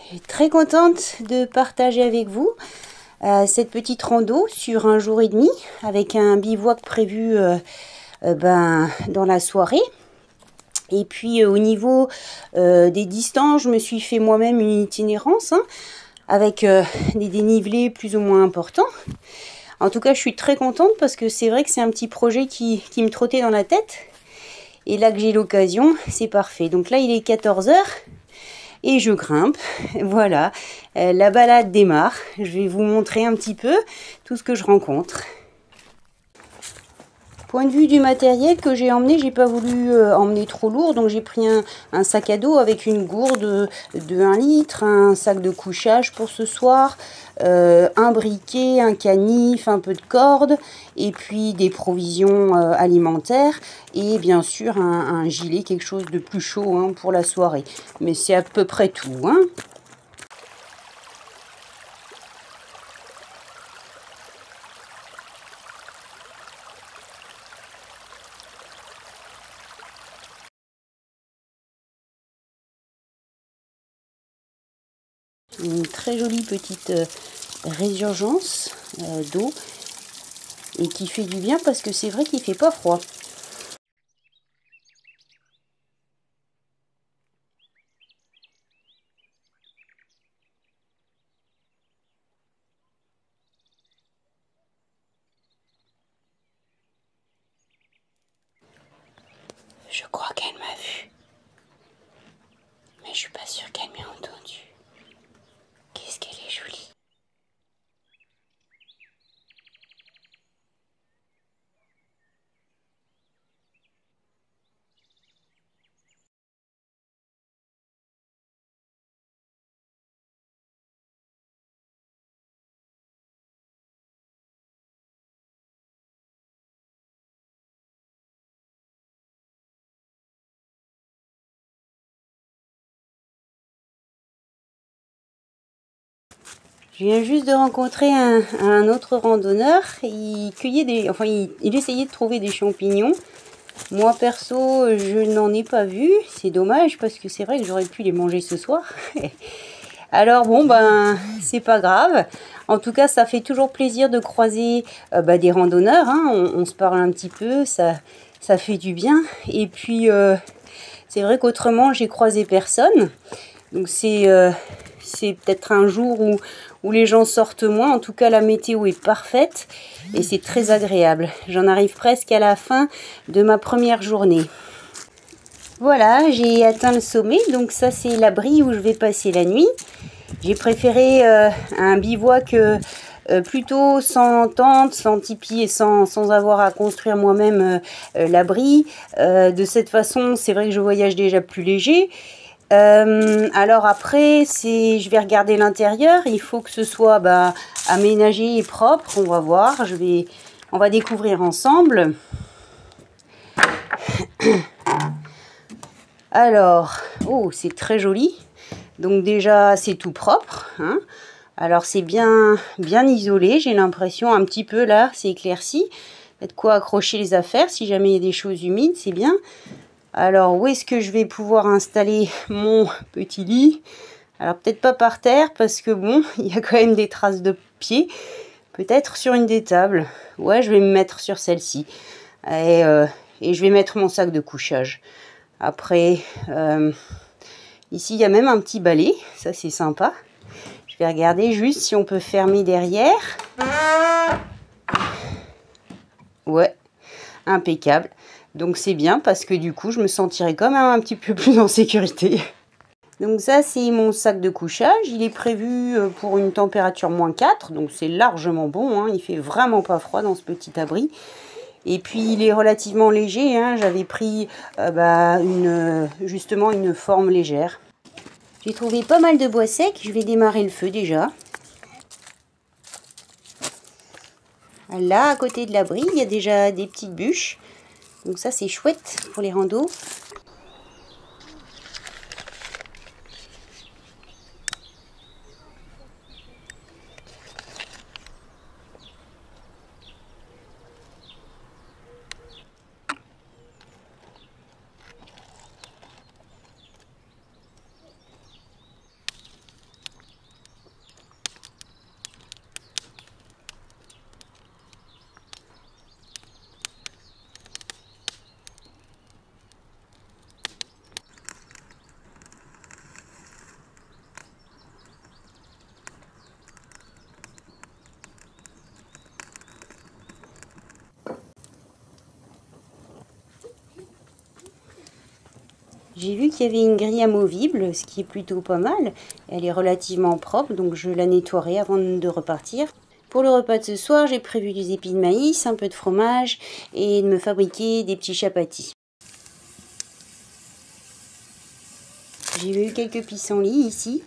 Je suis très contente de partager avec vous cette petite rando sur un jour et demi avec un bivouac prévu dans la soirée. Et puis au niveau des distances, je me suis fait moi-même une itinérance avec des dénivelés plus ou moins importants. En tout cas, je suis très contente parce que c'est vrai que c'est un petit projet qui me trottait dans la tête. Et là que j'ai l'occasion, c'est parfait. Donc là, il est 14 h. Et je grimpe, voilà, la balade démarre. Je vais vous montrer un petit peu tout ce que je rencontre. Point de vue du matériel que j'ai emmené, j'ai pas voulu emmener trop lourd, donc j'ai pris un sac à dos avec une gourde de 1 litre, un sac de couchage pour ce soir, un briquet, un canif, un peu de corde, et puis des provisions alimentaires, et bien sûr un gilet, quelque chose de plus chaud pour la soirée. Mais c'est à peu près tout. Une très jolie petite résurgence d'eau et qui fait du bien parce que c'est vrai qu'il fait pas froid. Je crois qu'elle m'a vu, mais je suis pas sûre qu'elle m'ait entendu. Qu'est-ce qu'elle est jolie. Je viens juste de rencontrer un autre randonneur. Il cueillait il essayait de trouver des champignons. Moi perso, je n'en ai pas vu. C'est dommage parce que c'est vrai que j'aurais pu les manger ce soir. Alors bon, c'est pas grave. En tout cas, ça fait toujours plaisir de croiser des randonneurs. On se parle un petit peu, ça fait du bien. Et puis, c'est vrai qu'autrement, j'ai croisé personne. Donc c'est peut-être un jour où les gens sortent moins. En tout cas, la météo est parfaite et c'est très agréable. J'en arrive presque à la fin de ma première journée. Voilà, j'ai atteint le sommet. Donc ça, c'est l'abri où je vais passer la nuit. J'ai préféré un bivouac plutôt sans tente, sans tipi et sans avoir à construire moi-même l'abri. De cette façon, c'est vrai que je voyage déjà plus léger. Alors après, je vais regarder l'intérieur. Il faut que ce soit aménagé et propre. On va voir. On va découvrir ensemble. Alors, oh, c'est très joli. Donc déjà, c'est tout propre. Alors c'est bien isolé. J'ai l'impression un petit peu là, c'est éclairci. Il y a de quoi accrocher les affaires. Si jamais il y a des choses humides, c'est bien. Alors, où est-ce que je vais pouvoir installer mon petit lit? Alors, peut-être pas par terre, parce que bon, il y a quand même des traces de pieds. Peut-être sur une des tables. Ouais, je vais me mettre sur celle-ci. Et je vais mettre mon sac de couchage. Après, ici, il y a même un petit balai. Ça, c'est sympa. Je vais regarder juste si on peut fermer derrière. Ouais, impeccable. Donc c'est bien parce que du coup, je me sentirai quand même un petit peu plus en sécurité. Donc ça, c'est mon sac de couchage. Il est prévu pour une température -4. Donc c'est largement bon. Il fait vraiment pas froid dans ce petit abri. Et puis il est relativement léger. J'avais pris justement une forme légère. J'ai trouvé pas mal de bois sec. Je vais démarrer le feu déjà. Là, à côté de l'abri, il y a déjà des petites bûches. Donc ça, c'est chouette pour les randos. J'ai vu qu'il y avait une grille amovible, ce qui est plutôt pas mal. Elle est relativement propre, donc je la nettoierai avant de repartir. Pour le repas de ce soir, j'ai prévu des épis de maïs, un peu de fromage et de me fabriquer des petits chapatis. J'ai eu quelques pissenlits ici,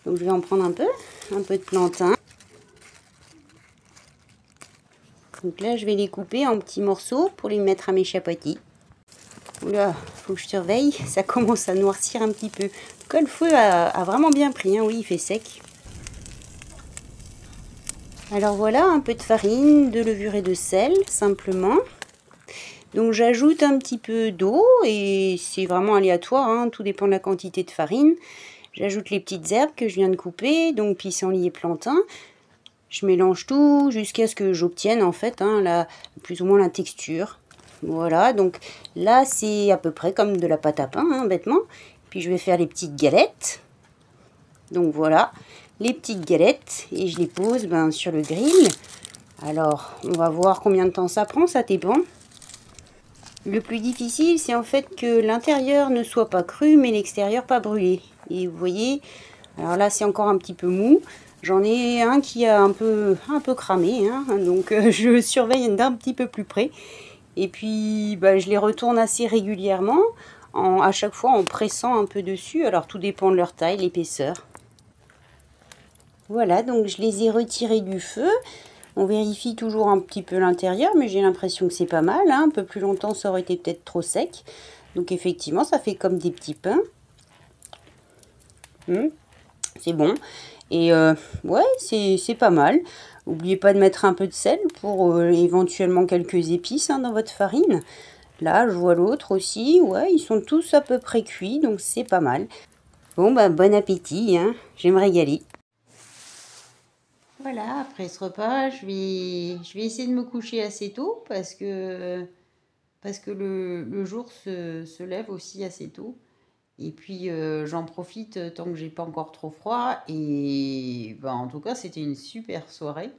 donc je vais en prendre un peu de plantain. Donc là, je vais les couper en petits morceaux pour les mettre à mes chapatis. Oula, faut que je surveille, ça commence à noircir un petit peu. Le feu a vraiment bien pris, hein. Oui, il fait sec. Alors voilà, un peu de farine, de levure et de sel, simplement. Donc j'ajoute un petit peu d'eau, et c'est vraiment aléatoire, hein, tout dépend de la quantité de farine. J'ajoute les petites herbes que je viens de couper, donc pissenlit et plantain. Je mélange tout jusqu'à ce que j'obtienne en fait plus ou moins la texture. Voilà, donc là c'est à peu près comme de la pâte à pain, hein, bêtement. Puis je vais faire les petites galettes. Donc voilà, les petites galettes, et je les pose sur le grill. Alors, on va voir combien de temps ça prend, ça dépend. Le plus difficile, c'est en fait que l'intérieur ne soit pas cru, mais l'extérieur pas brûlé. Et vous voyez, alors là c'est encore un petit peu mou. J'en ai un qui a un peu cramé, hein, donc je surveille d'un petit peu plus près. Et puis je les retourne assez régulièrement, à chaque fois en pressant un peu dessus. Alors tout dépend de leur taille, l'épaisseur. Voilà, donc je les ai retirés du feu. On vérifie toujours un petit peu l'intérieur, mais j'ai l'impression que c'est pas mal, hein. Un peu plus longtemps, ça aurait été peut-être trop sec. Donc effectivement, ça fait comme des petits pains. C'est bon. Et ouais, c'est pas mal. N'oubliez pas de mettre un peu de sel pour éventuellement quelques épices, hein, dans votre farine. Là, je vois l'autre aussi. Ouais, ils sont tous à peu près cuits, donc c'est pas mal. Bon, bon appétit, hein. Je vais me régaler. Voilà, après ce repas, je vais essayer de me coucher assez tôt parce que le jour se lève aussi assez tôt. Et puis j'en profite tant que j'ai pas encore trop froid. Et en tout cas, c'était une super soirée.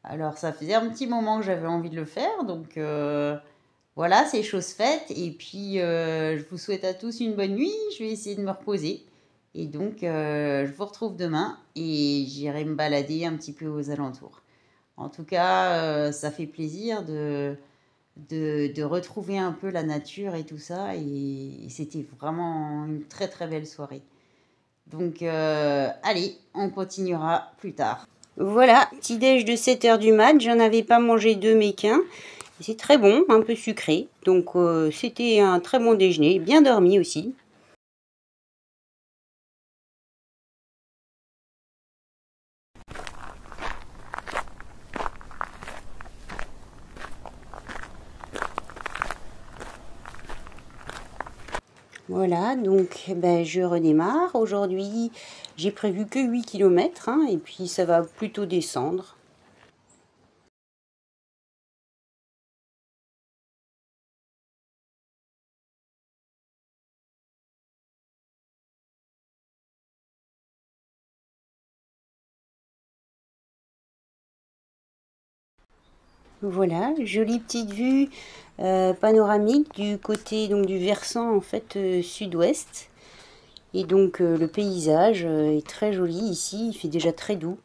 Alors ça faisait un petit moment que j'avais envie de le faire. Donc voilà, c'est chose faite. Et puis je vous souhaite à tous une bonne nuit. Je vais essayer de me reposer. Et donc je vous retrouve demain et j'irai me balader un petit peu aux alentours. En tout cas, ça fait plaisir de retrouver un peu la nature et tout ça. Et c'était vraiment une très très belle soirée. Donc allez, on continuera plus tard. Voilà, petit déj de 7h du mat. J'en avais pas mangé deux mais qu'un. C'est très bon, un peu sucré. Donc c'était un très bon déjeuner, bien dormi aussi. Voilà, donc je redémarre. Aujourd'hui, j'ai prévu que 8 km, hein, et puis ça va plutôt descendre. Voilà, jolie petite vue panoramique du côté donc du versant en fait sud-ouest. Et donc le paysage est très joli ici, il fait déjà très doux.